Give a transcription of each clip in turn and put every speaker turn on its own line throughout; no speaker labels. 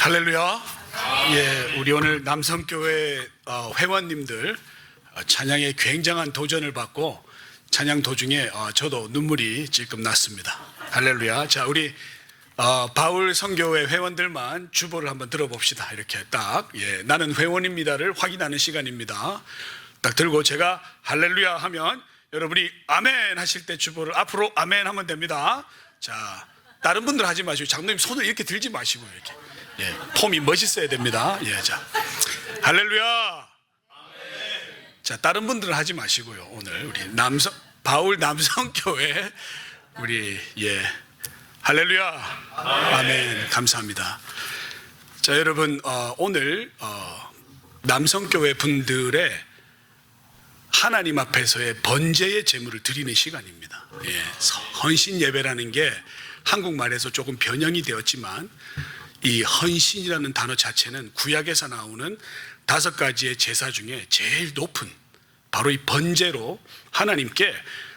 할렐루야. 예, 우리 오늘 남성교회 회원님들 찬양에 굉장한 도전을 받고 찬양 도중에 저도 눈물이 찔끔 났습니다. 할렐루야. 자, 우리 바울 선교회 회원들만 주보를 한번 들어봅시다. 이렇게 딱, 예, 나는 회원입니다를 확인하는 시간입니다. 딱 들고 제가 할렐루야 하면 여러분이 아멘 하실 때 주보를 앞으로 아멘 하면 됩니다. 자, 다른 분들 하지 마시고 장로님 손을 이렇게 들지 마시고 이렇게, 예, 폼이 멋있어야 됩니다. 예, 자, 할렐루야. 자, 다른 분들은 하지 마시고요. 오늘 우리 바울 남성교회 우리, 예, 할렐루야. 아멘. 감사합니다. 자, 여러분, 오늘 남성교회 분들의 하나님 앞에서의 번제의 제물을 드리는 시간입니다. 예, 헌신 예배라는 게 한국말에서 조금 변형이 되었지만 이 헌신이라는 단어 자체는 구약에서 나오는 5가지의 제사 중에 제일 높은 바로 이 번제로 하나님께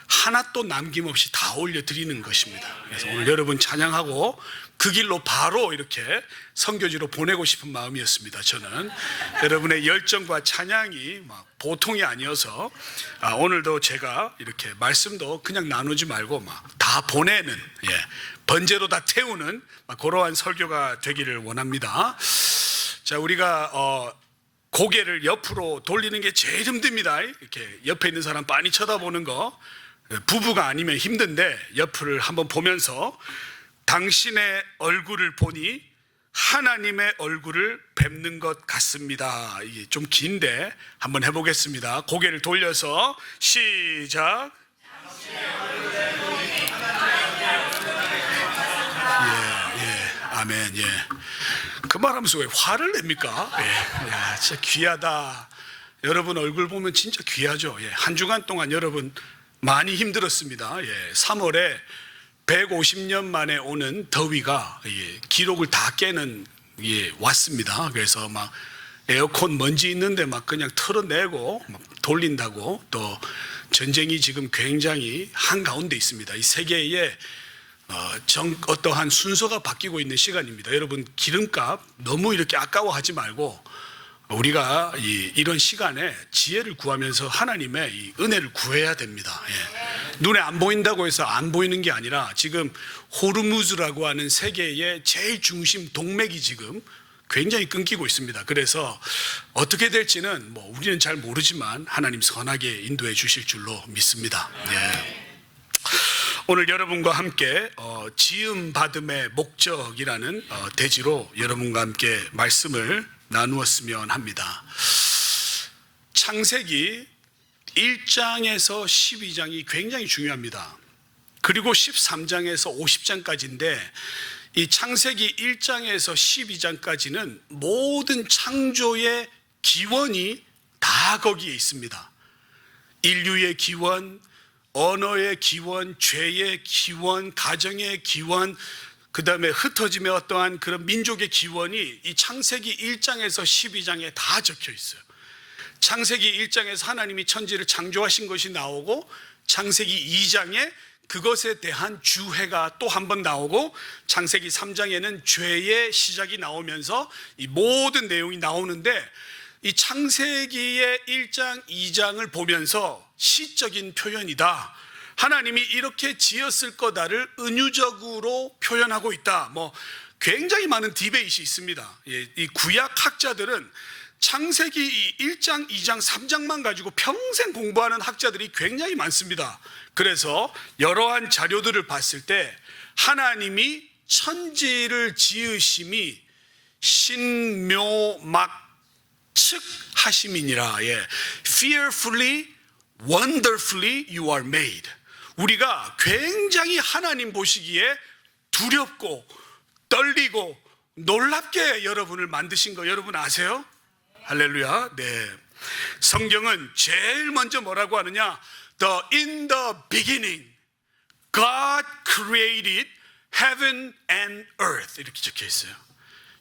하나도 남김없이 다 올려드리는 것입니다. 그래서 오늘 여러분 찬양하고 그 길로 바로 이렇게 선교지로 보내고 싶은 마음이었습니다. 저는 여러분의 열정과 찬양이 막 보통이 아니어서 오늘도 제가 이렇게 말씀도 그냥 나누지 말고 막 다 보내는, 예, 번제로 다 태우는 그러한 설교가 되기를 원합니다. 자, 우리가 고개를 옆으로 돌리는 게 제일 힘듭니다. 이렇게 옆에 있는 사람 빤히 쳐다보는 거, 부부가 아니면 힘든데 옆을 한번 보면서 당신의 얼굴을 보니 하나님의 얼굴을 뵙는 것 같습니다. 이게 좀 긴데 한번 해보겠습니다. 고개를 돌려서 시작. 예, 아멘. 예, 그 말하면서 왜 화를 냅니까? 예, 야, 진짜 귀하다. 여러분 얼굴 보면 진짜 귀하죠. 예, 한 주간 동안 여러분 많이 힘들었습니다. 예, 3월에 150년 만에 오는 더위가, 예, 기록을 다 깨는, 예, 왔습니다. 그래서 막 에어컨 먼지 있는데 막 그냥 털어내고 막 돌린다고, 또 전쟁이 지금 굉장히 한가운데 있습니다. 이 세계에 어떠한 순서가 바뀌고 있는 시간입니다. 여러분 기름값 너무 이렇게 아까워하지 말고 우리가 이런 시간에 지혜를 구하면서 하나님의 이 은혜를 구해야 됩니다. 예. 눈에 안 보인다고 해서 안 보이는 게 아니라 지금 호르무즈라고 하는 세계의 제일 중심 동맥이 지금 굉장히 끊기고 있습니다. 그래서 어떻게 될지는 우리는 잘 모르지만 하나님 선하게 인도해 주실 줄로 믿습니다. 예. 오늘 여러분과 함께 지음받음의 목적이라는 대지로 여러분과 함께 말씀을 나누었으면 합니다. 창세기 1장에서 12장이 굉장히 중요합니다. 그리고 13장에서 50장까지인데 이 창세기 1장에서 12장까지는 모든 창조의 기원이 다 거기에 있습니다. 인류의 기원, 언어의 기원, 죄의 기원, 가정의 기원, 그 다음에 흩어짐의 어떠한 그런 민족의 기원이 이 창세기 1장에서 12장에 다 적혀 있어요. 창세기 1장에서 하나님이 천지를 창조하신 것이 나오고, 창세기 2장에 그것에 대한 주해가 또 한 번 나오고, 창세기 3장에는 죄의 시작이 나오면서 이 모든 내용이 나오는데, 이 창세기의 1장, 2장을 보면서 시적인 표현이다, 하나님이 이렇게 지었을 거다를 은유적으로 표현하고 있다, 굉장히 많은 디베이트이 있습니다. 이 구약 학자들은 창세기 1장, 2장, 3장만 가지고 평생 공부하는 학자들이 굉장히 많습니다. 그래서 여러한 자료들을 봤을 때 하나님이 천지를 지으심이 신묘막측하심이니라. 예. Fearfully, wonderfully you are made. 우리가 굉장히 하나님 보시기에 두렵고 떨리고 놀랍게 여러분을 만드신 거 여러분 아세요? 할렐루야. 네. 성경은 제일 먼저 뭐라고 하느냐? In the beginning, God created heaven and earth. 이렇게 적혀 있어요.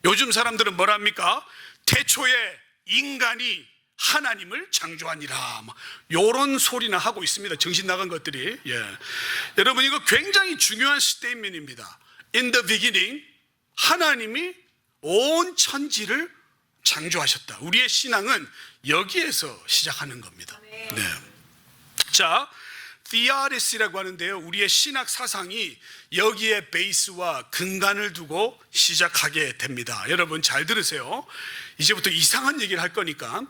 요즘 사람들은 뭐랍니까? 태초에 인간이 하나님을 창조하니라, 요런 소리나 하고 있습니다. 정신 나간 것들이. 예. 여러분 이거 굉장히 중요한 스테이트먼트입니다. In the beginning, 하나님이 온 천지를 창조하셨다. 우리의 신앙은 여기에서 시작하는 겁니다. 네. 자, theodic이라고 하는데요, 우리의 신학 사상이 여기에 베이스와 근간을 두고 시작하게 됩니다. 여러분 잘 들으세요. 이제부터 이상한 얘기를 할 거니까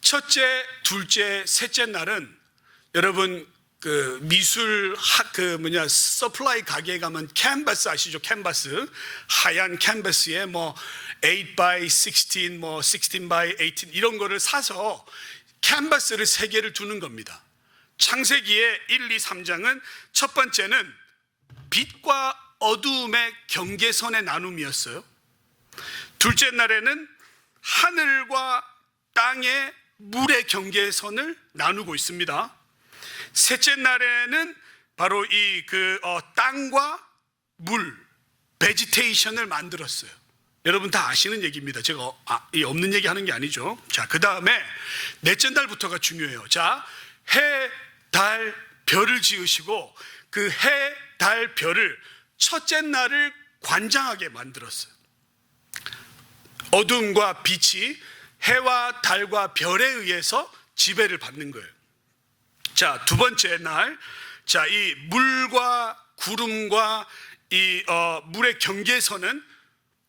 첫째, 둘째, 셋째 날은 여러분 미술 서플라이 가게에 가면 캔버스 아시죠? 캔버스, 하얀 캔버스에 8 by 16, 16 by 18 이런 거를 사서 캔버스를 3개를 두는 겁니다. 창세기의 1, 2, 3장은 첫 번째는 빛과 어두움의 경계선의 나눔이었어요. 둘째 날에는 하늘과 땅의 물의 경계선을 나누고 있습니다. 셋째 날에는 바로 이 땅과 물, 베지테이션을 만들었어요. 여러분 다 아시는 얘기입니다. 제가 없는 얘기 하는 게 아니죠. 자, 그 다음에 넷째 날부터가 중요해요. 자, 해, 달, 별을 지으시고 그 해, 달, 별을 첫째 날을 관장하게 만들었어요. 어둠과 빛이 해와 달과 별에 의해서 지배를 받는 거예요. 자, 두 번째 날, 자, 이 물과 구름과 이 물의 경계선은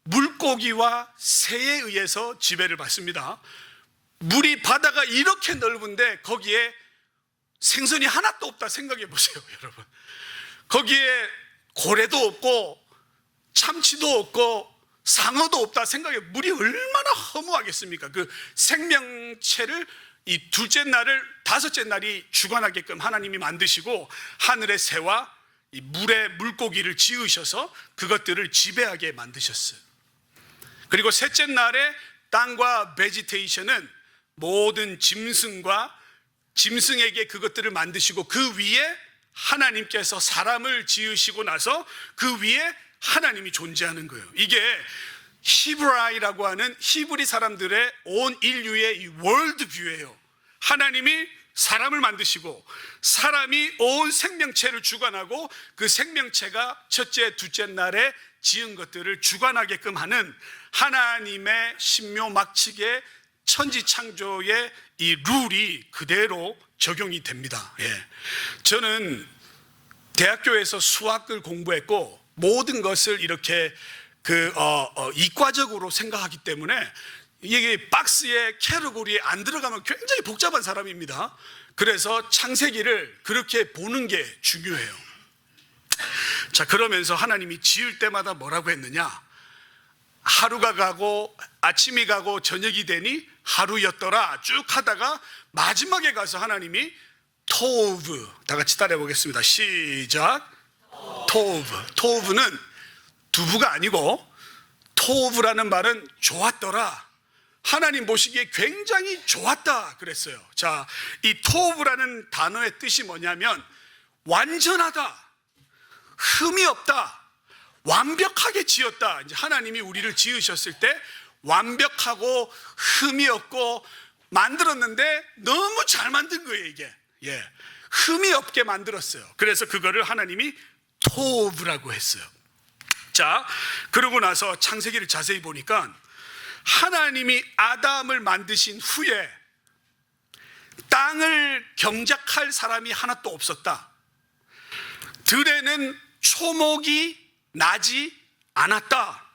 물고기와 새에 의해서 지배를 받습니다. 물이 바다가 이렇게 넓은데 거기에 생선이 하나도 없다 생각해 보세요, 여러분. 거기에 고래도 없고 참치도 없고 상어도 없다 생각해. 물이 얼마나 허무하겠습니까? 그 생명체를 이 둘째 날을 다섯째 날이 주관하게끔 하나님이 만드시고 하늘의 새와 이 물의 물고기를 지으셔서 그것들을 지배하게 만드셨어요. 그리고 셋째 날에 땅과 베지테이션은 모든 짐승에게 그것들을 만드시고 그 위에 하나님께서 사람을 지으시고 나서 그 위에 하나님이 존재하는 거예요. 이게 히브라이라고 하는 히브리 사람들의 온 인류의 이 월드뷰예요. 하나님이 사람을 만드시고 사람이 온 생명체를 주관하고 그 생명체가 첫째, 둘째 날에 지은 것들을 주관하게끔 하는 하나님의 신묘막측의 천지창조의 이 룰이 그대로 적용이 됩니다. 예. 저는 대학교에서 수학을 공부했고 모든 것을 이렇게 이과적으로 생각하기 때문에 이게 박스에 캐러고리에 안 들어가면 굉장히 복잡한 사람입니다. 그래서 창세기를 그렇게 보는 게 중요해요. 자, 그러면서 하나님이 지을 때마다 뭐라고 했느냐? 하루가 가고 아침이 가고 저녁이 되니 하루였더라 쭉 하다가 마지막에 가서 하나님이 토브, 다 같이 따라해 보겠습니다. 시작. 토브. 토브는 두부가 아니고 토브라는 말은 좋았더라. 하나님 보시기에 굉장히 좋았다 그랬어요. 자, 이 토브라는 단어의 뜻이 뭐냐면 완전하다, 흠이 없다, 완벽하게 지었다. 이제 하나님이 우리를 지으셨을 때 완벽하고 흠이 없고 만들었는데 너무 잘 만든 거예요, 이게. 예. 흠이 없게 만들었어요. 그래서 그거를 하나님이 토브라고 했어요. 자, 그러고 나서 창세기를 자세히 보니까 하나님이 아담을 만드신 후에 땅을 경작할 사람이 하나도 없었다. 들에는 초목이 나지 않았다.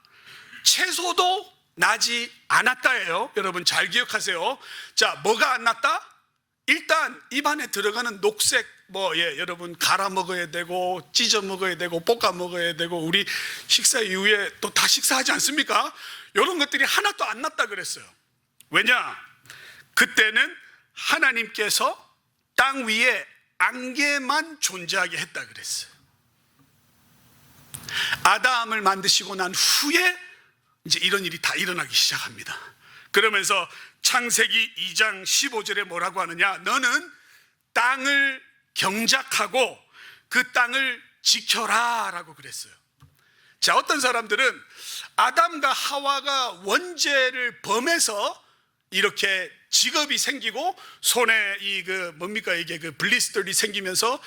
채소도 나지 않았다예요. 여러분 잘 기억하세요. 자, 뭐가 안 났다? 일단 입안에 들어가는 녹색 여러분 갈아 먹어야 되고 찢어 먹어야 되고 볶아 먹어야 되고 우리 식사 이후에 또 다 식사하지 않습니까? 이런 것들이 하나도 안 났다 그랬어요. 왜냐? 그때는 하나님께서 땅 위에 안개만 존재하게 했다 그랬어요. 아담을 만드시고 난 후에 이제 이런 일이 다 일어나기 시작합니다. 그러면서 창세기 2장 15절에 뭐라고 하느냐? 너는 땅을 경작하고 그 땅을 지켜라 라고 그랬어요. 자, 어떤 사람들은 아담과 하와가 원죄를 범해서 이렇게 직업이 생기고 손에 이게 블리스터들이 생기면서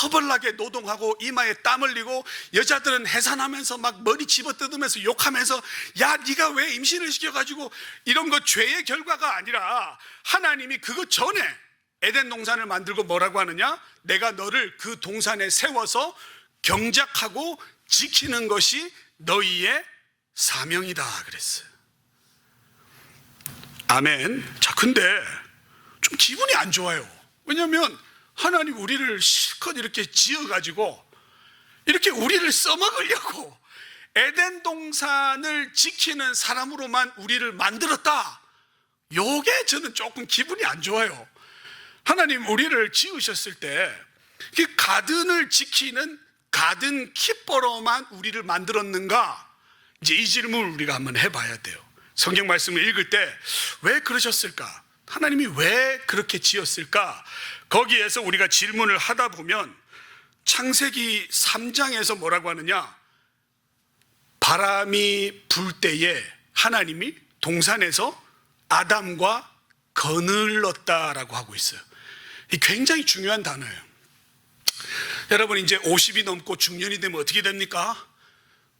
허벌나게 노동하고 이마에 땀 흘리고 여자들은 해산하면서 막 머리 집어뜯으면서 욕하면서 야 네가 왜 임신을 시켜가지고 이런 거 죄의 결과가 아니라 하나님이 그것 전에 에덴 동산을 만들고 뭐라고 하느냐? 내가 너를 그 동산에 세워서 경작하고 지키는 것이 너희의 사명이다 그랬어요. 아멘. 자, 근데 좀 기분이 안 좋아요. 왜냐하면 하나님 우리를 실컷 이렇게 지어가지고 이렇게 우리를 써먹으려고 에덴 동산을 지키는 사람으로만 우리를 만들었다. 요게 저는 조금 기분이 안 좋아요. 하나님 우리를 지으셨을 때 그 가든을 지키는 가든 키퍼로만 우리를 만들었는가? 이제 이 질문을 우리가 한번 해봐야 돼요. 성경 말씀을 읽을 때 왜 그러셨을까? 하나님이 왜 그렇게 지었을까? 거기에서 우리가 질문을 하다 보면 창세기 3장에서 뭐라고 하느냐? 바람이 불 때에 하나님이 동산에서 아담과 거늘렀다라고 하고 있어요. 이 굉장히 중요한 단어예요. 여러분 이제 50이 넘고 중년이 되면 어떻게 됩니까?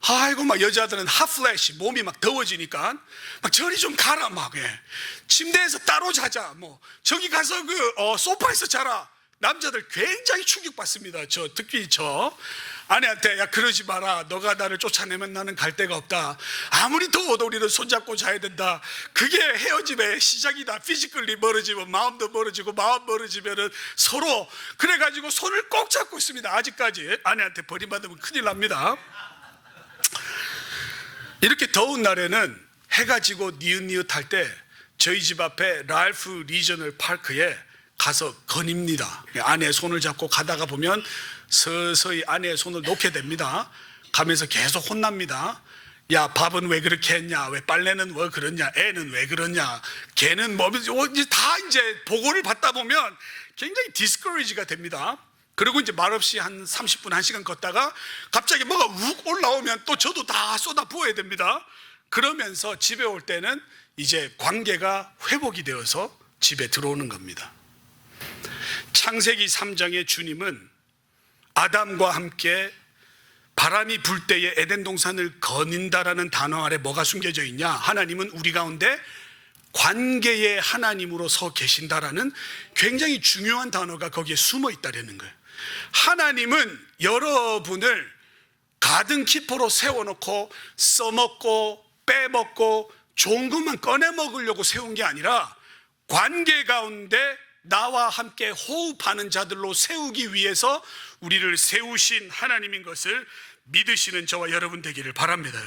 아이고 막 여자들은 핫플래시 몸이 막 더워지니까 막 저리 좀 가라 막 침대에서 따로 자자 뭐 저기 가서 소파에서 자라. 남자들 굉장히 충격받습니다. 특히 저 아내한테 야 그러지 마라. 너가 나를 쫓아내면 나는 갈 데가 없다. 아무리 더워도 우리는 손잡고 자야 된다. 그게 헤어짐의 시작이다. 피지컬리 멀어지면 마음도 멀어지고 마음 멀어지면은 서로 그래가지고 손을 꼭 잡고 있습니다. 아직까지 아내한테 버림받으면 큰일 납니다. 이렇게 더운 날에는 해가 지고 니읒니읒할 때 저희 집 앞에 랄프 리저널 파크에 가서 거닙니다. 아내의 손을 잡고 가다가 보면 서서히 아내의 손을 놓게 됩니다. 가면서 계속 혼납니다. 야 밥은 왜 그렇게 했냐? 왜 빨래는 왜 그러냐? 애는 왜 그러냐? 걔는 뭐 다 이제 보고를 받다 보면 굉장히 디스커리지가 됩니다. 그리고 이제 말없이 한 30분 1시간 걷다가 갑자기 뭐가 욱 올라오면 또 저도 다 쏟아 부어야 됩니다. 그러면서 집에 올 때는 이제 관계가 회복이 되어서 집에 들어오는 겁니다. 창세기 3장의 주님은 아담과 함께 바람이 불 때에 에덴 동산을 거닌다라는 단어 아래 뭐가 숨겨져 있냐? 하나님은 우리 가운데 관계의 하나님으로 서 계신다라는 굉장히 중요한 단어가 거기에 숨어 있다라는 거예요. 하나님은 여러분을 가든키퍼로 세워놓고 써먹고 빼먹고 좋은 것만 꺼내 먹으려고 세운 게 아니라 관계 가운데 나와 함께 호흡하는 자들로 세우기 위해서 우리를 세우신 하나님인 것을 믿으시는 저와 여러분 되기를 바랍니다.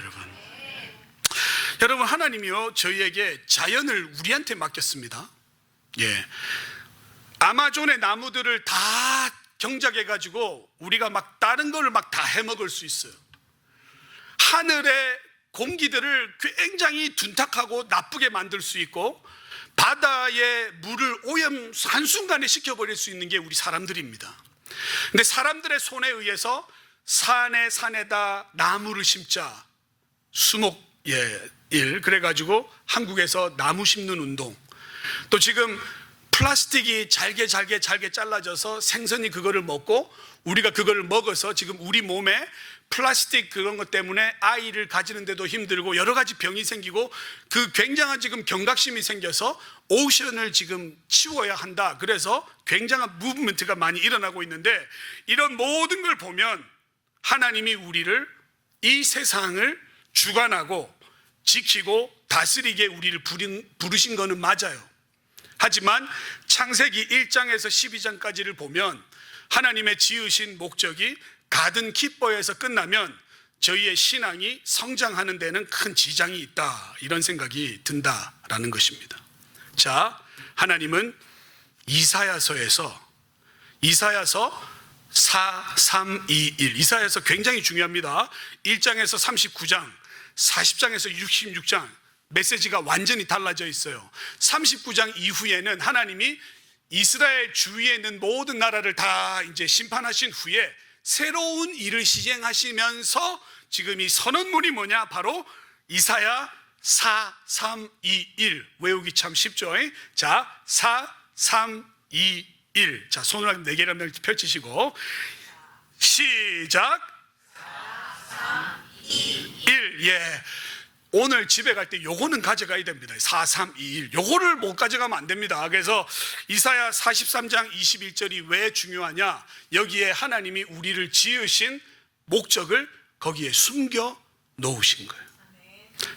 여러분 하나님이요 저희에게 자연을 우리한테 맡겼습니다. 아마존의 나무들을 다 경작해 가지고 우리가 막 다른 걸 막 다 해먹을 수 있어요. 하늘의 공기들을 굉장히 둔탁하고 나쁘게 만들 수 있고 바다의 물을 오염 한순간에 식혀버릴 수 있는 게 우리 사람들입니다. 근데 사람들의 손에 의해서 산에다 나무를 심자 수목 일 그래가지고 한국에서 나무 심는 운동, 또 지금 플라스틱이 잘게 잘라져서 생선이 그거를 먹고 우리가 그거를 먹어서 지금 우리 몸에 플라스틱 그런 것 때문에 아이를 가지는데도 힘들고 여러 가지 병이 생기고 그 굉장한 지금 경각심이 생겨서 오션을 지금 치워야 한다. 그래서 굉장한 무브먼트가 많이 일어나고 있는데 이런 모든 걸 보면 하나님이 우리를 이 세상을 주관하고 지키고 다스리게 우리를 부르신 거는 맞아요. 하지만 창세기 1장에서 12장까지를 보면 하나님의 지으신 목적이 가든 키퍼에서 끝나면 저희의 신앙이 성장하는 데는 큰 지장이 있다, 이런 생각이 든다라는 것입니다. 자, 하나님은 이사야서 4, 3, 2, 1 이사야서 굉장히 중요합니다. 1장에서 39장 40장에서 66장 메시지가 완전히 달라져 있어요. 39장 이후에는 하나님이 이스라엘 주위에 있는 모든 나라를 다 이제 심판하신 후에 새로운 일을 시행하시면서 지금 이 선언문이 뭐냐? 바로 이사야 4, 3, 2, 1 외우기 참 쉽죠? 자, 4, 3, 2, 1. 자, 손을 한 4개를 펼치시고 시작. 4, 3, 2, 1. 예. 오늘 집에 갈 때 요거는 가져가야 됩니다. 4, 3, 2, 1. 요거를 못 가져가면 안 됩니다. 그래서 이사야 43장 21절이 왜 중요하냐? 여기에 하나님이 우리를 지으신 목적을 거기에 숨겨 놓으신 거예요.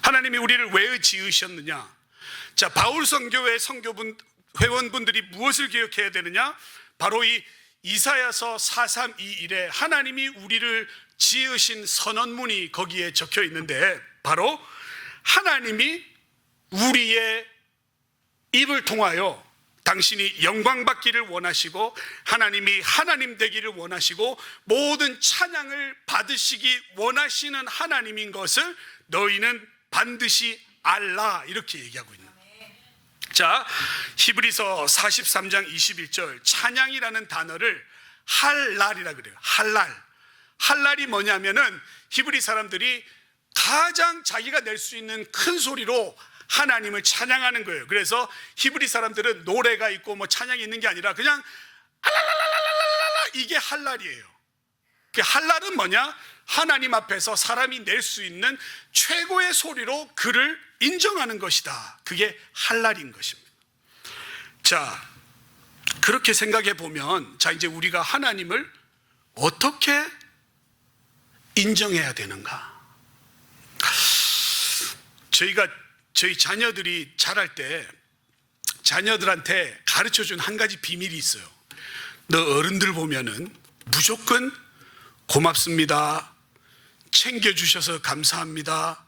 하나님이 우리를 왜 지으셨느냐? 자, 바울 선교회 선교분 회원분들이 무엇을 기억해야 되느냐? 바로 이 이사야서 4, 3, 2, 1에 하나님이 우리를 지으신 선언문이 거기에 적혀 있는데, 바로 하나님이 우리의 입을 통하여 당신이 영광 받기를 원하시고 하나님이 하나님 되기를 원하시고 모든 찬양을 받으시기 원하시는 하나님인 것을 너희는 반드시 알라, 이렇게 얘기하고 있는 거예요. 자, 히브리서 43장 21절 찬양이라는 단어를 할랄이라 그래요. 할랄이 뭐냐면은 히브리 사람들이 가장 자기가 낼 수 있는 큰 소리로 하나님을 찬양하는 거예요. 그래서 히브리 사람들은 노래가 있고 뭐 찬양이 있는 게 아니라 그냥 할랄랄랄랄랄라, 이게 할랄이에요. 그 할랄은 뭐냐? 하나님 앞에서 사람이 낼 수 있는 최고의 소리로 그를 인정하는 것이다. 그게 할랄인 것입니다. 자, 그렇게 생각해 보면, 자, 이제 우리가 하나님을 어떻게 인정해야 되는가? 저희 자녀들이 자랄 때 자녀들한테 가르쳐 준 한 가지 비밀이 있어요. 너 어른들 보면은 무조건 고맙습니다, 챙겨주셔서 감사합니다,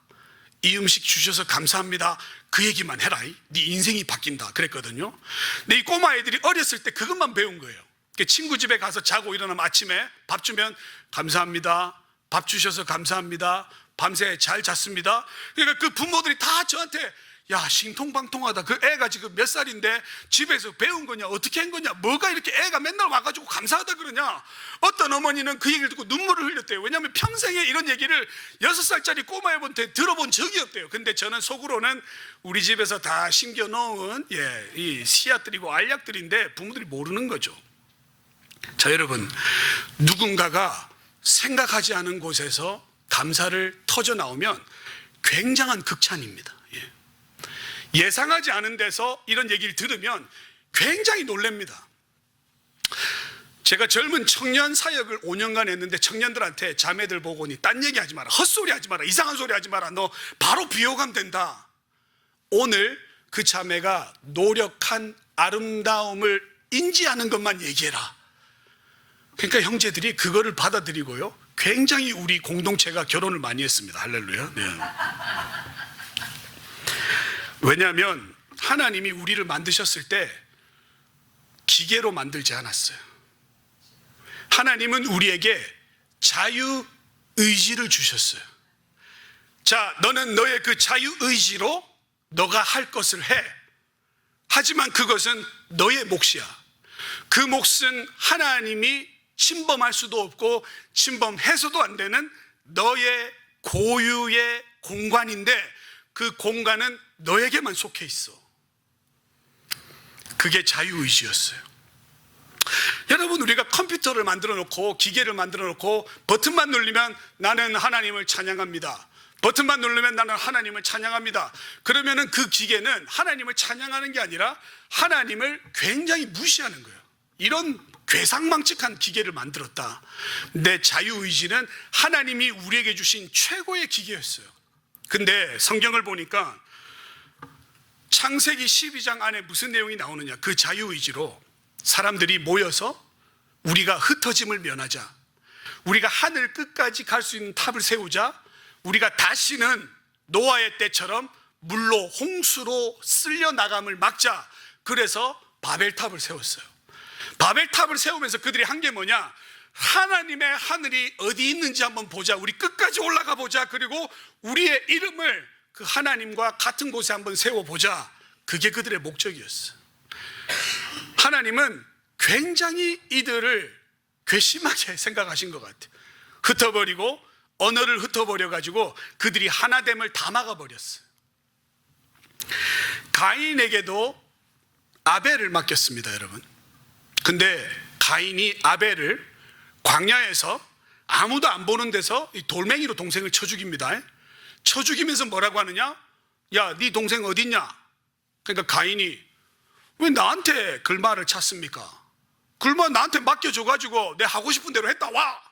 이 음식 주셔서 감사합니다, 그 얘기만 해라. 네 인생이 바뀐다 그랬거든요. 근데 이 꼬마 애들이 어렸을 때 그것만 배운 거예요. 친구 집에 가서 자고 일어나면 아침에 밥 주면 감사합니다, 밥 주셔서 감사합니다, 밤새 잘 잤습니다. 그러니까 그 부모들이 다 저한테, 야, 신통방통하다. 그 애가 지금 몇 살인데 집에서 배운 거냐, 어떻게 한 거냐, 뭐가 이렇게 애가 맨날 와가지고 감사하다 그러냐. 어떤 어머니는 그 얘기를 듣고 눈물을 흘렸대요. 왜냐하면 평생에 이런 얘기를 6살짜리 꼬마애한테 들어본 적이 없대요. 근데 저는 속으로는 우리 집에서 다 심겨놓은 이 씨앗들이고 알약들인데 부모들이 모르는 거죠. 자, 여러분, 누군가가 생각하지 않은 곳에서 감사를 터져 나오면 굉장한 극찬입니다. 예상하지 않은 데서 이런 얘기를 들으면 굉장히 놀랍니다. 제가 젊은 청년 사역을 5년간 했는데 청년들한테 자매들 보고니 딴 얘기 하지 마라, 헛소리 하지 마라, 이상한 소리 하지 마라, 너 바로 비호감 된다. 오늘 그 자매가 노력한 아름다움을 인지하는 것만 얘기해라. 그러니까 형제들이 그거를 받아들이고요, 굉장히 우리 공동체가 결혼을 많이 했습니다. 할렐루야. 네. 왜냐하면 하나님이 우리를 만드셨을 때 기계로 만들지 않았어요. 하나님은 우리에게 자유의지를 주셨어요. 자, 너는 너의 그 자유의지로 너가 할 것을 해. 하지만 그것은 너의 몫이야. 그 몫은 하나님이 침범할 수도 없고 침범해서도 안 되는 너의 고유의 공간인데, 그 공간은 너에게만 속해 있어. 그게 자유의지였어요. 여러분, 우리가 컴퓨터를 만들어 놓고 기계를 만들어 놓고 버튼만 누르면 나는 하나님을 찬양합니다, 버튼만 누르면 나는 하나님을 찬양합니다. 그러면은 그 기계는 하나님을 찬양하는 게 아니라 하나님을 굉장히 무시하는 거예요. 이런 괴상망측한 기계를 만들었다. 내 자유의지는 하나님이 우리에게 주신 최고의 기계였어요. 근데 성경을 보니까 창세기 12장 안에 무슨 내용이 나오느냐? 그 자유의지로 사람들이 모여서 우리가 흩어짐을 면하자, 우리가 하늘 끝까지 갈 수 있는 탑을 세우자, 우리가 다시는 노아의 때처럼 물로 홍수로 쓸려 나감을 막자. 그래서 바벨탑을 세웠어요. 바벨탑을 세우면서 그들이 한 게 뭐냐? 하나님의 하늘이 어디 있는지 한번 보자, 우리 끝까지 올라가 보자, 그리고 우리의 이름을 그 하나님과 같은 곳에 한번 세워보자. 그게 그들의 목적이었어요. 하나님은 굉장히 이들을 괘씸하게 생각하신 것 같아요. 흩어버리고 언어를 흩어버려가지고 그들이 하나됨을 다 막아버렸어요. 가인에게도 아벨을 맡겼습니다, 여러분. 근데 가인이 아벨을 광야에서 아무도 안 보는 데서 이 돌멩이로 동생을 쳐 죽입니다. 쳐 죽이면서 뭐라고 하느냐? 야, 네 동생 어딨냐? 그러니까 가인이 왜 나한테 글말을 찾습니까? 글말 나한테 맡겨줘가지고 내 하고 싶은 대로 했다 와!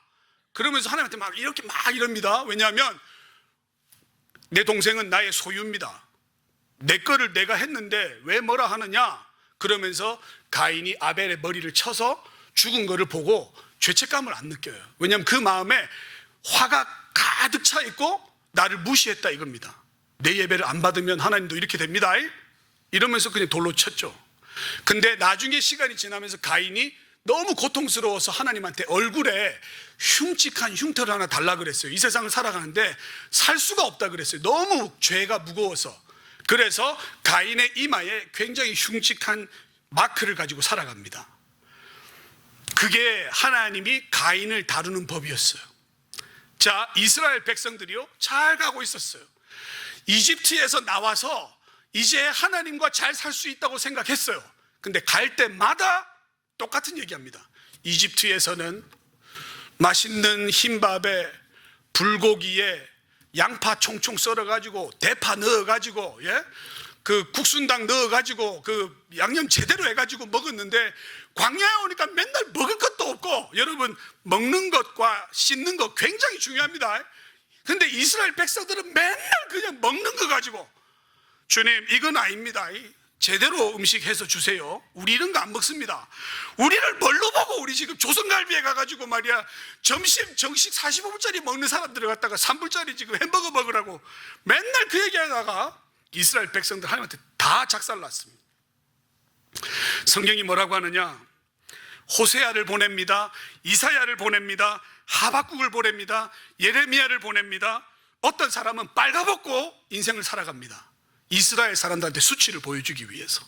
그러면서 하나님한테 막 이렇게 막 이럽니다. 왜냐하면 내 동생은 나의 소유입니다. 내 거를 내가 했는데 왜 뭐라 하느냐? 그러면서 가인이 아벨의 머리를 쳐서 죽은 거를 보고 죄책감을 안 느껴요. 왜냐하면 그 마음에 화가 가득 차 있고 나를 무시했다 이겁니다. 내 예배를 안 받으면 하나님도 이렇게 됩니다 이러면서 그냥 돌로 쳤죠. 근데 나중에 시간이 지나면서 가인이 너무 고통스러워서 하나님한테 얼굴에 흉측한 흉터를 하나 달라 그랬어요. 이 세상을 살아가는데 살 수가 없다 그랬어요. 너무 죄가 무거워서. 그래서 가인의 이마에 굉장히 흉측한 마크를 가지고 살아갑니다. 그게 하나님이 가인을 다루는 법이었어요. 자, 이스라엘 백성들이요 잘 가고 있었어요. 이집트에서 나와서 이제 하나님과 잘 살 수 있다고 생각했어요. 근데 갈 때마다 똑같은 얘기합니다. 이집트에서는 맛있는 흰밥에 불고기에 양파 총총 썰어가지고 대파 넣어가지고 그 국순당 넣어가지고 그 양념 제대로 해가지고 먹었는데 광야에 오니까 맨날 먹을 것도 없고, 여러분 먹는 것과 씻는 것 굉장히 중요합니다. 근데 이스라엘 백성들은 맨날 그냥 먹는 거 가지고 주님 이건 아닙니다. 제대로 음식 해서 주세요. 우리 이런 거 안 먹습니다. 우리를 뭘로 보고 우리 지금 조선갈비에 가가지고 말이야 점심 정식 45불짜리 먹는 사람들을 갖다가 3불짜리 지금 햄버거 먹으라고 맨날 그 얘기하다가 이스라엘 백성들 하나님한테 다 작살났습니다. 성경이 뭐라고 하느냐? 호세아를 보냅니다. 이사야를 보냅니다. 하박국을 보냅니다. 예레미야를 보냅니다. 어떤 사람은 빨가벗고 인생을 살아갑니다. 이스라엘 사람들한테 수치를 보여주기 위해서.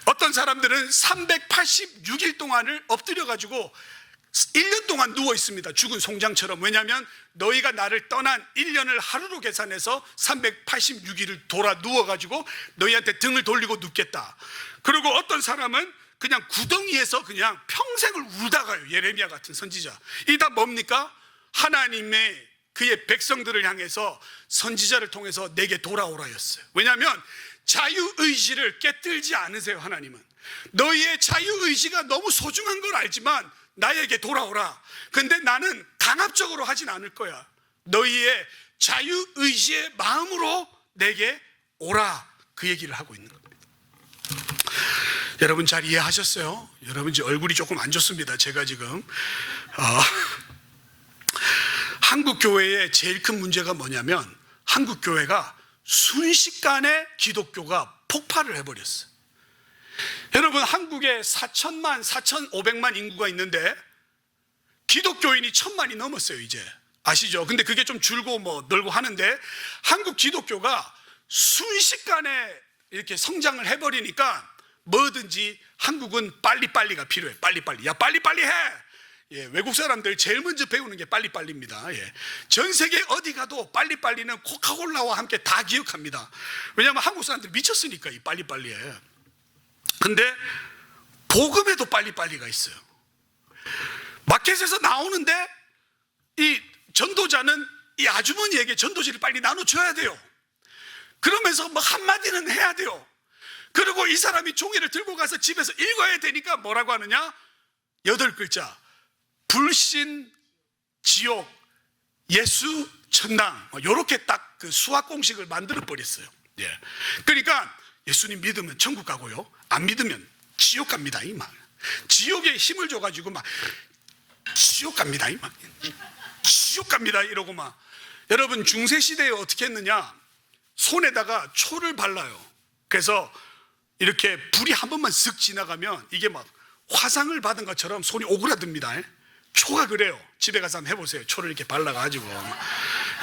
어떤 사람들은 386일 동안을 엎드려가지고 1년 동안 누워 있습니다. 죽은 송장처럼. 왜냐하면 너희가 나를 떠난 1년을 하루로 계산해서 386일을 돌아 누워가지고 너희한테 등을 돌리고 눕겠다. 그리고 어떤 사람은 그냥 구덩이에서 그냥 평생을 울다가요. 예레미야 같은 선지자. 이 다 뭡니까? 하나님의 그의 백성들을 향해서 선지자를 통해서 내게 돌아오라였어요. 왜냐하면 자유의지를 깨뜨리지 않으세요. 하나님은 너희의 자유의지가 너무 소중한 걸 알지만 나에게 돌아오라. 근데 나는 강압적으로 하진 않을 거야. 너희의 자유의지의 마음으로 내게 오라. 그 얘기를 하고 있는 겁니다. 여러분 잘 이해하셨어요? 여러분 이제 얼굴이 조금 안 좋습니다. 제가 지금 한국 교회의 제일 큰 문제가 뭐냐면 한국 교회가 순식간에 기독교가 폭발을 해버렸어요. 여러분 한국에 4천만, 4,500만 인구가 있는데 기독교인이 1,000만이 넘었어요 이제. 아시죠? 근데 그게 좀 줄고 뭐 늘고 하는데 한국 기독교가 순식간에 이렇게 성장을 해버리니까 뭐든지 한국은 빨리빨리가 필요해. 빨리빨리. 야 빨리빨리 해. 외국 사람들 제일 먼저 배우는 게 빨리빨리입니다. 전 세계 어디 가도 빨리빨리는 코카콜라와 함께 다 기억합니다. 왜냐하면 한국 사람들 미쳤으니까 이 빨리빨리에. 근데 복음에도 빨리빨리가 있어요. 마켓에서 나오는데 이 전도자는 이 아주머니에게 전도지를 빨리 나눠줘야 돼요. 그러면서 뭐 한마디는 해야 돼요. 그리고 이 사람이 종이를 들고 가서 집에서 읽어야 되니까 뭐라고 하느냐? 8글자. 불신, 지옥, 예수, 천당. 이렇게 딱 그 수학 공식을 만들어 버렸어요. 그러니까 예수님 믿으면 천국 가고요. 안 믿으면 지옥 갑니다. 이 말. 지옥에 힘을 줘가지고 막 지옥 갑니다. 이 말. 지옥 갑니다. 이러고 막. 여러분 중세 시대에 어떻게 했느냐? 손에다가 초를 발라요. 그래서 이렇게 불이 한 번만 쓱 지나가면 이게 막 화상을 받은 것처럼 손이 오그라듭니다. 초가 그래요. 집에 가서 한번 해보세요. 초를 이렇게 발라가지고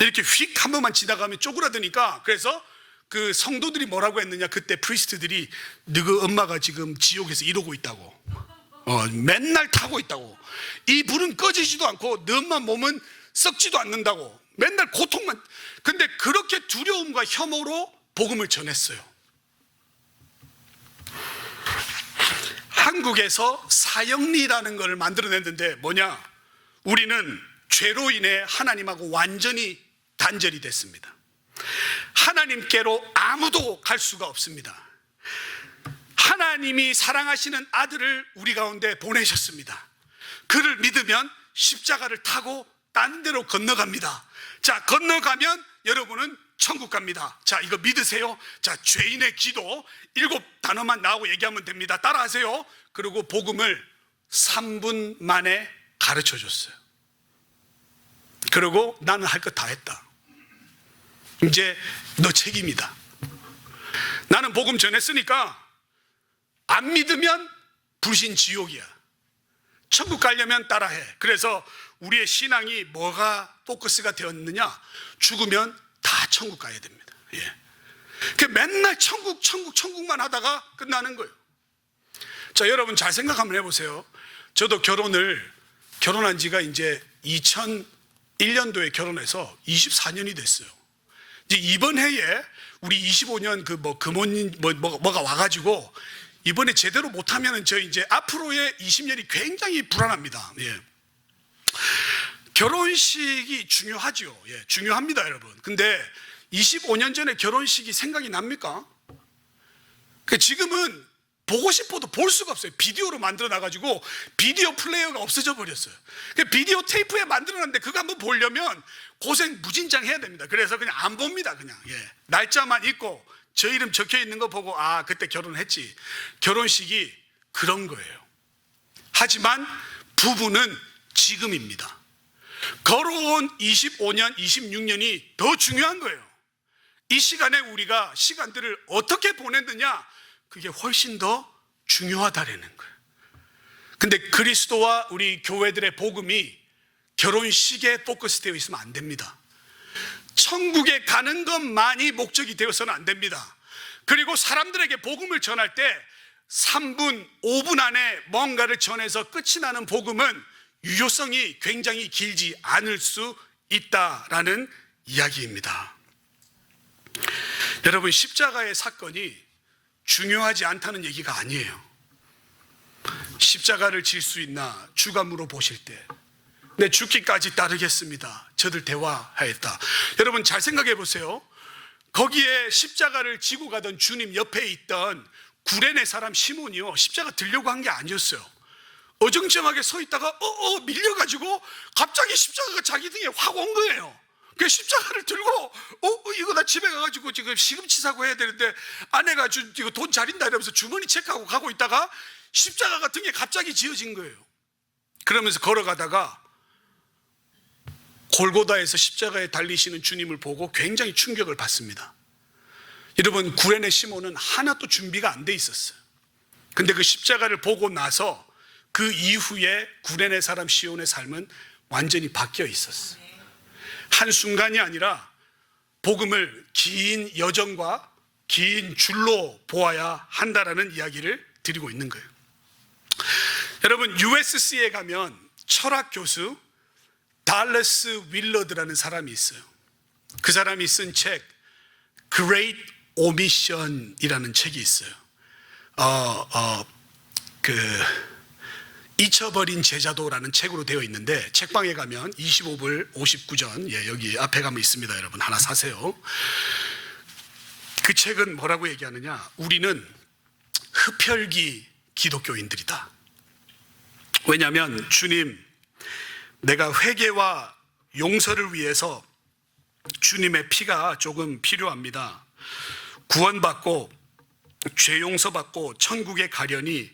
이렇게 휙 한 번만 지나가면 쪼그라드니까. 그래서 그 성도들이 뭐라고 했느냐? 그때 프리스트들이 너희 엄마가 지금 지옥에서 이러고 있다고, 맨날 타고 있다고, 이 불은 꺼지지도 않고 너 엄마 몸은 썩지도 않는다고, 맨날 고통만. 근데 그렇게 두려움과 혐오로 복음을 전했어요. 한국에서 사형리라는 걸 만들어냈는데 뭐냐? 우리는 죄로 인해 하나님하고 완전히 단절이 됐습니다. 하나님께로 아무도 갈 수가 없습니다. 하나님이 사랑하시는 아들을 우리 가운데 보내셨습니다. 그를 믿으면 십자가를 타고 딴 데로 건너갑니다. 자, 건너가면 여러분은 천국 갑니다. 자, 이거 믿으세요? 자, 죄인의 기도 7단어만 나오고 얘기하면 됩니다. 따라하세요. 그리고 복음을 3분 만에 가르쳐 줬어요. 그리고 나는 할 것 다 했다. 이제 너 책임이다. 나는 복음 전했으니까 안 믿으면 불신 지옥이야. 천국 가려면 따라해. 그래서 우리의 신앙이 뭐가 포커스가 되었느냐? 죽으면 다 천국 가야 됩니다. 예. 맨날 천국만 하다가 끝나는 거예요. 자, 여러분 잘 생각 한번 해보세요. 저도 결혼한 지가 이제 2001년도에 결혼해서 24년이 됐어요. 이제 이번 해에 우리 25년 금혼인 뭐가 와가지고 이번에 제대로 못하면은 저 이제 앞으로의 20년이 굉장히 불안합니다. 예. 결혼식이 중요하죠. 예, 중요합니다, 여러분. 근데 25년 전에 결혼식이 생각이 납니까? 지금은 보고 싶어도 볼 수가 없어요. 비디오로 만들어 놔가지고 비디오 플레이어가 없어져 버렸어요. 비디오 테이프에 만들어 놨는데 그거 한번 보려면 고생 무진장 해야 됩니다. 그래서 그냥 안 봅니다. 그냥 날짜만 있고 저 이름 적혀 있는 거 보고 아, 그때 결혼했지. 결혼식이 그런 거예요. 하지만 부부는 지금입니다. 걸어온 25년, 26년이 더 중요한 거예요. 이 시간에 우리가 시간들을 어떻게 보냈느냐, 그게 훨씬 더 중요하다라는 거예요. 근데 그리스도와 우리 교회들의 복음이 결혼식에 포커스되어 있으면 안 됩니다. 천국에 가는 것만이 목적이 되어서는 안 됩니다. 그리고 사람들에게 복음을 전할 때 3분, 5분 안에 뭔가를 전해서 끝이 나는 복음은 유효성이 굉장히 길지 않을 수 있다라는 이야기입니다. 여러분, 십자가의 사건이 중요하지 않다는 얘기가 아니에요. 십자가를 질 수 있나 주가 물어보실 때 내 죽기까지 따르겠습니다. 저들 대화하였다. 여러분 잘 생각해 보세요. 거기에 십자가를 지고 가던 주님 옆에 있던 구레네 사람 시몬이요, 십자가 들려고 한 게 아니었어요. 어정쩡하게 서 있다가 밀려가지고 갑자기 십자가가 자기 등에 확 온 거예요. 그 십자가를 들고 이거 나 집에 가가지고 지금 시금치 사고 해야 되는데 아내가 이거 돈 잘 있나 이러면서 주머니 체크하고 가고 있다가 십자가가 등에 갑자기 지어진 거예요. 그러면서 걸어가다가 골고다에서 십자가에 달리시는 주님을 보고 굉장히 충격을 받습니다. 여러분, 구레네 시몬은 하나도 준비가 안 돼 있었어요. 근데 그 십자가를 보고 나서 그 이후에 구레네 사람 시온의 삶은 완전히 바뀌어 있었어요. 한순간이 아니라 복음을 긴 여정과 긴 줄로 보아야 한다라는 이야기를 드리고 있는 거예요. 여러분, USC에 가면 철학 교수 달러스 윌러드라는 사람이 있어요. 그 사람이 쓴 책 Great Omission이라는 책이 있어요. 잊혀버린 제자도라는 책으로 되어 있는데 책방에 가면 25불 59전 여기 앞에 가면 있습니다. 여러분 하나 사세요. 그 책은 뭐라고 얘기하느냐, 우리는 흡혈귀 기독교인들이다. 왜냐하면 주님, 내가 회개와 용서를 위해서 주님의 피가 조금 필요합니다. 구원받고 죄 용서받고 천국에 가려니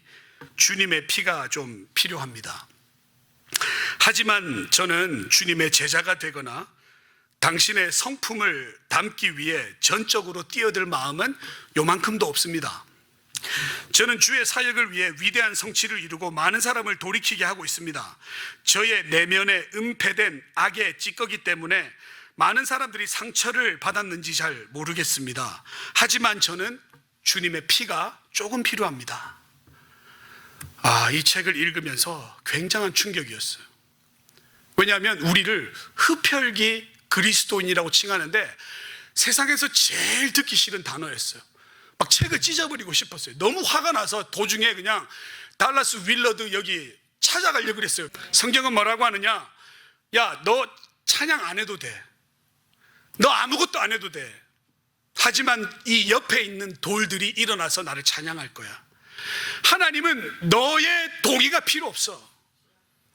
주님의 피가 좀 필요합니다. 하지만 저는 주님의 제자가 되거나 당신의 성품을 담기 위해 전적으로 뛰어들 마음은 요만큼도 없습니다. 저는 주의 사역을 위해 위대한 성취를 이루고 많은 사람을 돌이키게 하고 있습니다. 저의 내면에 은폐된 악의 찌꺼기 때문에 많은 사람들이 상처를 받았는지 잘 모르겠습니다. 하지만 저는 주님의 피가 조금 필요합니다. 이 책을 읽으면서 굉장한 충격이었어요. 왜냐하면 우리를 흡혈귀 그리스도인이라고 칭하는데 세상에서 제일 듣기 싫은 단어였어요. 막 책을 찢어버리고 싶었어요. 너무 화가 나서 도중에 그냥 달라스 윌러드 여기 찾아가려고 그랬어요. 성경은 뭐라고 하느냐? 야, 너 찬양 안 해도 돼. 너 아무것도 안 해도 돼. 하지만 이 옆에 있는 돌들이 일어나서 나를 찬양할 거야. 하나님은 너의 동의가 필요 없어.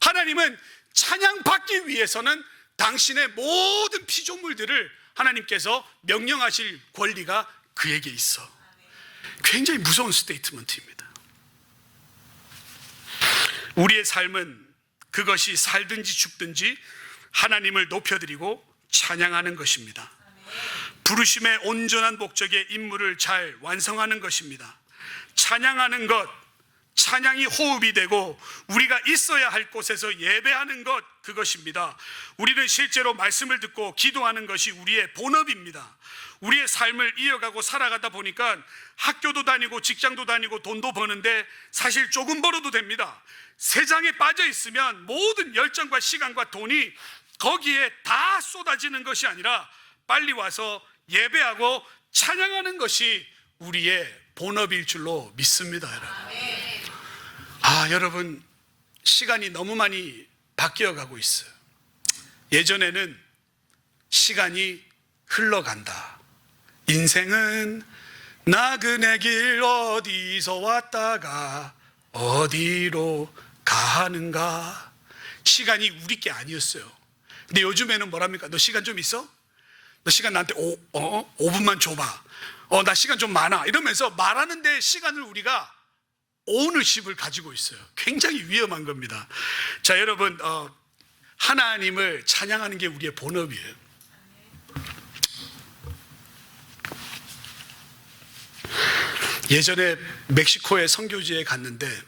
하나님은 찬양받기 위해서는 당신의 모든 피조물들을 하나님께서 명령하실 권리가 그에게 있어. 굉장히 무서운 스테이트먼트입니다. 우리의 삶은 그것이 살든지 죽든지 하나님을 높여드리고 찬양하는 것입니다. 부르심의 온전한 목적의 임무를 잘 완성하는 것입니다. 찬양하는 것, 찬양이 호흡이 되고 우리가 있어야 할 곳에서 예배하는 것, 그것입니다. 우리는 실제로 말씀을 듣고 기도하는 것이 우리의 본업입니다. 우리의 삶을 이어가고 살아가다 보니까 학교도 다니고 직장도 다니고 돈도 버는데 사실 조금 벌어도 됩니다. 세상에 빠져 있으면 모든 열정과 시간과 돈이 거기에 다 쏟아지는 것이 아니라 빨리 와서 예배하고 찬양하는 것이 우리의 본업일 줄로 믿습니다, 여러분. 여러분, 시간이 너무 많이 바뀌어가고 있어요. 예전에는 시간이 흘러간다. 인생은 나그네 길 어디서 왔다가 어디로 가는가. 시간이 우리 게 아니었어요. 근데 요즘에는 뭐랍니까? 너 시간 좀 있어? 너 시간 나한테 5분만 줘봐. 나 시간 좀 많아. 이러면서 말하는데 시간을 우리가 오너십을 가지고 있어요. 굉장히 위험한 겁니다. 자, 여러분, 하나님을 찬양하는 게 우리의 본업이에요. 예전에 멕시코의 선교지에 갔는데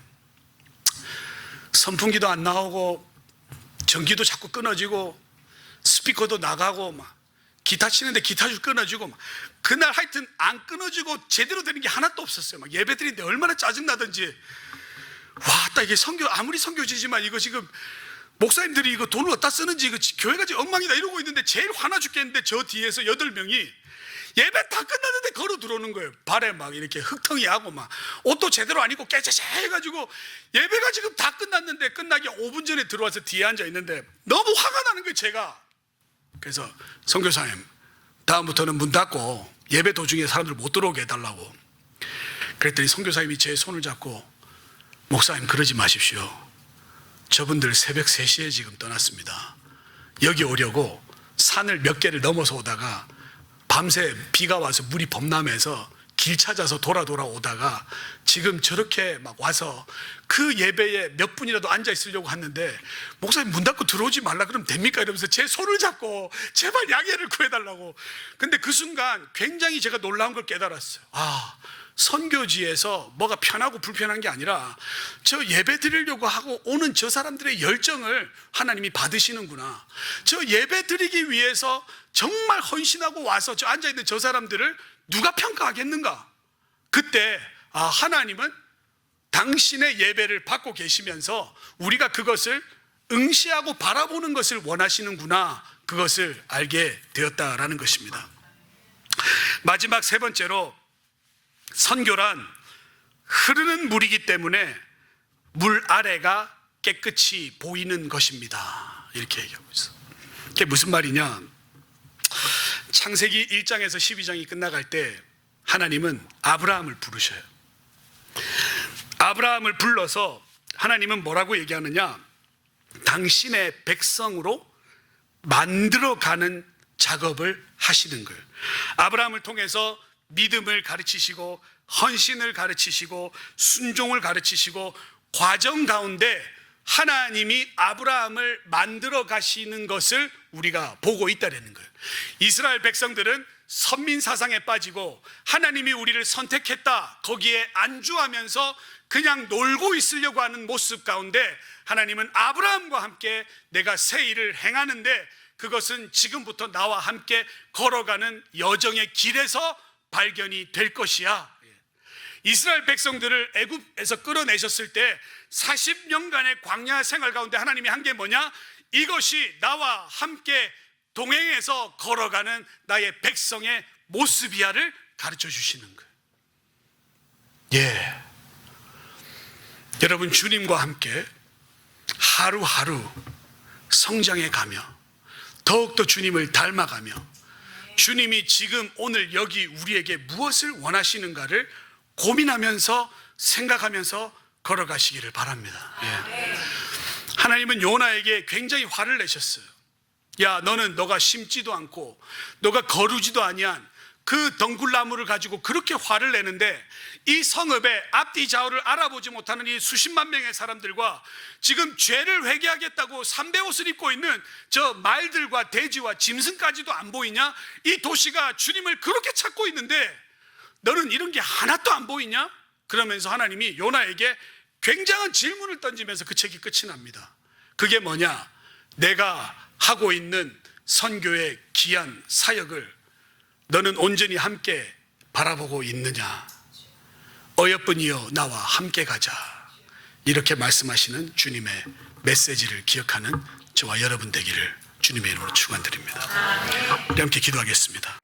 선풍기도 안 나오고 전기도 자꾸 끊어지고 스피커도 나가고 막 기타 치는데 기타줄 끊어지고 막 그날 하여튼 안 끊어지고 제대로 되는 게 하나도 없었어요. 막 예배 드리는데 얼마나 짜증나던지. 와, 딱 이게 아무리 선교지지만 이거 지금 목사님들이 이거 돈을 어디다 쓰는지 이거 교회가 지금 엉망이다 이러고 있는데 제일 화나 죽겠는데 저 뒤에서 8명이 예배 다 끝났는데 걸어 들어오는 거예요. 발에 막 이렇게 흙텅이 하고 막 옷도 제대로 안 입고 깨재재 해가지고 예배가 지금 다 끝났는데 끝나기 5분 전에 들어와서 뒤에 앉아 있는데 너무 화가 나는 거예요, 제가. 그래서 선교사님, 다음부터는 문 닫고 예배 도중에 사람들 못 들어오게 해달라고. 그랬더니 선교사님이 제 손을 잡고, 목사님 그러지 마십시오. 저분들 새벽 3시에 지금 떠났습니다. 여기 오려고 산을 몇 개를 넘어서 오다가 밤새 비가 와서 물이 범람해서 길 찾아서 돌아 오다가 지금 저렇게 막 와서 그 예배에 몇 분이라도 앉아 있으려고 하는데 목사님 문 닫고 들어오지 말라 그러면 됩니까? 이러면서 제 손을 잡고 제발 양해를 구해달라고. 근데 그 순간 굉장히 제가 놀라운 걸 깨달았어요. 선교지에서 뭐가 편하고 불편한 게 아니라 저 예배 드리려고 하고 오는 저 사람들의 열정을 하나님이 받으시는구나. 저 예배 드리기 위해서 정말 헌신하고 와서 저 앉아있는 저 사람들을 누가 평가하겠는가. 그때 하나님은 당신의 예배를 받고 계시면서 우리가 그것을 응시하고 바라보는 것을 원하시는구나, 그것을 알게 되었다라는 것입니다. 마지막 3번째로, 선교란 흐르는 물이기 때문에 물 아래가 깨끗이 보이는 것입니다. 이렇게 얘기하고 있어. 그게 무슨 말이냐? 창세기 1장에서 12장이 끝나갈 때 하나님은 아브라함을 부르셔요. 아브라함을 불러서 하나님은 뭐라고 얘기하느냐? 당신의 백성으로 만들어가는 작업을 하시는 거예요. 아브라함을 통해서 믿음을 가르치시고 헌신을 가르치시고 순종을 가르치시고 과정 가운데 하나님이 아브라함을 만들어 가시는 것을 우리가 보고 있다는 거예요. 이스라엘 백성들은 선민 사상에 빠지고 하나님이 우리를 선택했다, 거기에 안주하면서 그냥 놀고 있으려고 하는 모습 가운데 하나님은 아브라함과 함께 내가 새 일을 행하는데 그것은 지금부터 나와 함께 걸어가는 여정의 길에서 발견이 될 것이야. 이스라엘 백성들을 애굽에서 끌어내셨을 때 40년간의 광야 생활 가운데 하나님이 한 게 뭐냐? 이것이 나와 함께 동행해서 걸어가는 나의 백성의 모습이야를 가르쳐 주시는 거예요. 여러분, 주님과 함께 하루하루 성장해 가며 더욱더 주님을 닮아가며 주님이 지금 오늘 여기 우리에게 무엇을 원하시는가를 고민하면서 생각하면서 걸어가시기를 바랍니다. 예. 하나님은 요나에게 굉장히 화를 내셨어요. 야, 너가 심지도 않고 너가 거르지도 아니한 그 덩굴나무를 가지고 그렇게 화를 내는데 이 성읍의 앞뒤 좌우를 알아보지 못하는 이 수십만 명의 사람들과 지금 죄를 회개하겠다고 삼배옷을 입고 있는 저 말들과 돼지와 짐승까지도 안 보이냐? 이 도시가 주님을 그렇게 찾고 있는데 너는 이런 게 하나도 안 보이냐? 그러면서 하나님이 요나에게 굉장한 질문을 던지면서 그 책이 끝이 납니다. 그게 뭐냐? 내가 하고 있는 선교의 귀한 사역을 너는 온전히 함께 바라보고 있느냐? 어여쁜이여 나와 함께 가자. 이렇게 말씀하시는 주님의 메시지를 기억하는 저와 여러분 되기를 주님의 이름으로 축원드립니다. 우리 함께 기도하겠습니다.